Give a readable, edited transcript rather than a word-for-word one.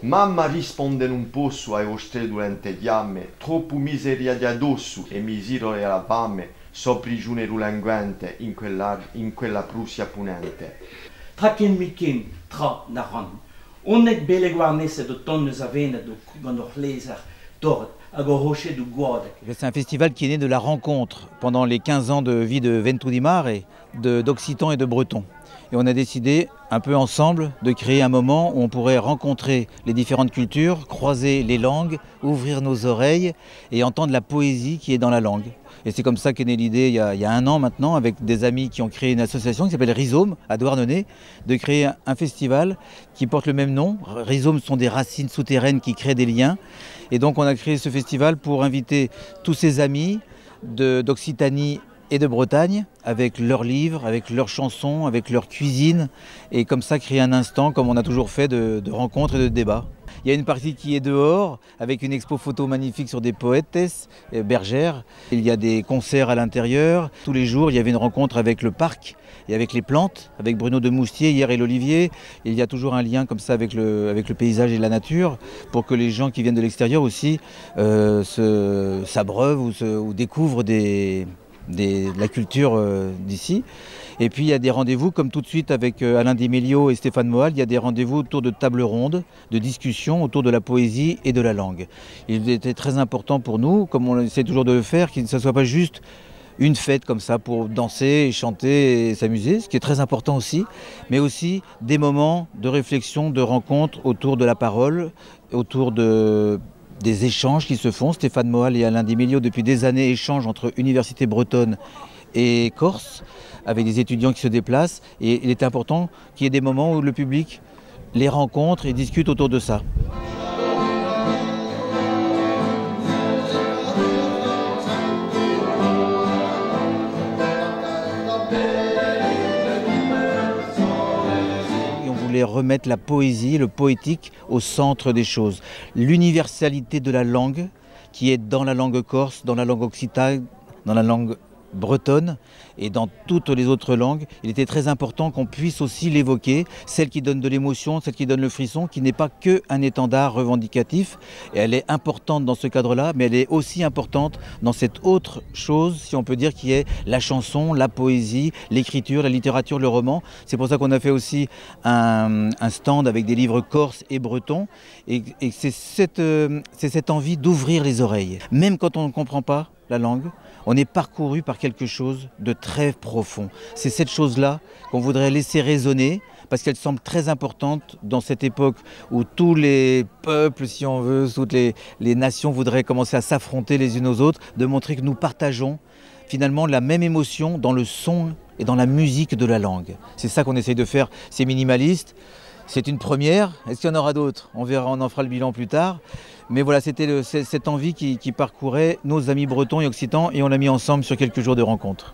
Mamma risponde non posso ai vostre dolente fiamme, troppo miseria di addosso e misero e la fame, so prigione rulanguente in quella Prussia punente. Traken mikin, tra naran. Onek bele guarnese de tonnes avene de kuganor lezer, tord, agoroche du guade. C'est un festival qui est né de la rencontre pendant les 15 ans de vie de Ventoux di Mare, d'Occitans et de Bretons. Et on a décidé, un peu ensemble, de créer un moment où on pourrait rencontrer les différentes cultures, croiser les langues, ouvrir nos oreilles et entendre la poésie qui est dans la langue. Et c'est comme ça qu'est née l'idée, il y a 1 an maintenant, avec des amis qui ont créé une association qui s'appelle Rhizome, à Douarnenez, de créer un festival qui porte le même nom. Rhizome sont des racines souterraines qui créent des liens. Et donc on a créé ce festival pour inviter tous ces amis d'Occitanie et de Bretagne, avec leurs livres, avec leurs chansons, avec leur cuisine, et comme ça créer un instant, comme on a toujours fait, de rencontres et de débats. Il y a une partie qui est dehors, avec une expo photo magnifique sur des poètesses bergères. Il y a des concerts à l'intérieur. Tous les jours, il y avait une rencontre avec le parc et avec les plantes, avec Bruno de Moustier hier et l'Olivier. Il y a toujours un lien comme ça avec le paysage et la nature, pour que les gens qui viennent de l'extérieur aussi s'abreuvent ou découvrent la culture d'ici. Et puis il y a des rendez-vous, comme tout de suite avec Alain Demilio et Stéphane Moal, il y a des rendez-vous autour de tables rondes, de discussions autour de la poésie et de la langue. Il était très important pour nous, comme on essaie toujours de le faire, que ce ne soit pas juste une fête comme ça pour danser, et chanter et s'amuser, ce qui est très important aussi, mais aussi des moments de réflexion, de rencontre autour de la parole, autour des échanges qui se font. Stéphane Moal et Alain Demilio, depuis des années, échangent entre universités bretonnes et corse, avec des étudiants qui se déplacent. Et il est important qu'il y ait des moments où le public les rencontre et discute autour de ça. Remettre la poésie, le poétique au centre des choses. L'universalité de la langue, qui est dans la langue corse, dans la langue occitane, dans la langue bretonne et dans toutes les autres langues, il était très important qu'on puisse aussi l'évoquer, celle qui donne de l'émotion, celle qui donne le frisson, qui n'est pas qu'un étendard revendicatif. Et elle est importante dans ce cadre-là, mais elle est aussi importante dans cette autre chose, si on peut dire, qui est la chanson, la poésie, l'écriture, la littérature, le roman. C'est pour ça qu'on a fait aussi un stand avec des livres corses et bretons. Et c'est cette envie d'ouvrir les oreilles. Même quand on ne comprend pas la langue, on est parcouru par quelque chose de très profond. C'est cette chose-là qu'on voudrait laisser résonner, parce qu'elle semble très importante dans cette époque où tous les peuples, si on veut, toutes les nations voudraient commencer à s'affronter les unes aux autres, de montrer que nous partageons finalement la même émotion dans le son et dans la musique de la langue. C'est ça qu'on essaye de faire, c'est minimaliste. C'est une première. Est-ce qu'il y en aura d'autres? On verra, on en fera le bilan plus tard. Mais voilà, c'était cette envie qui parcourait nos amis bretons et occitans, et on l'a mis ensemble sur quelques jours de rencontres.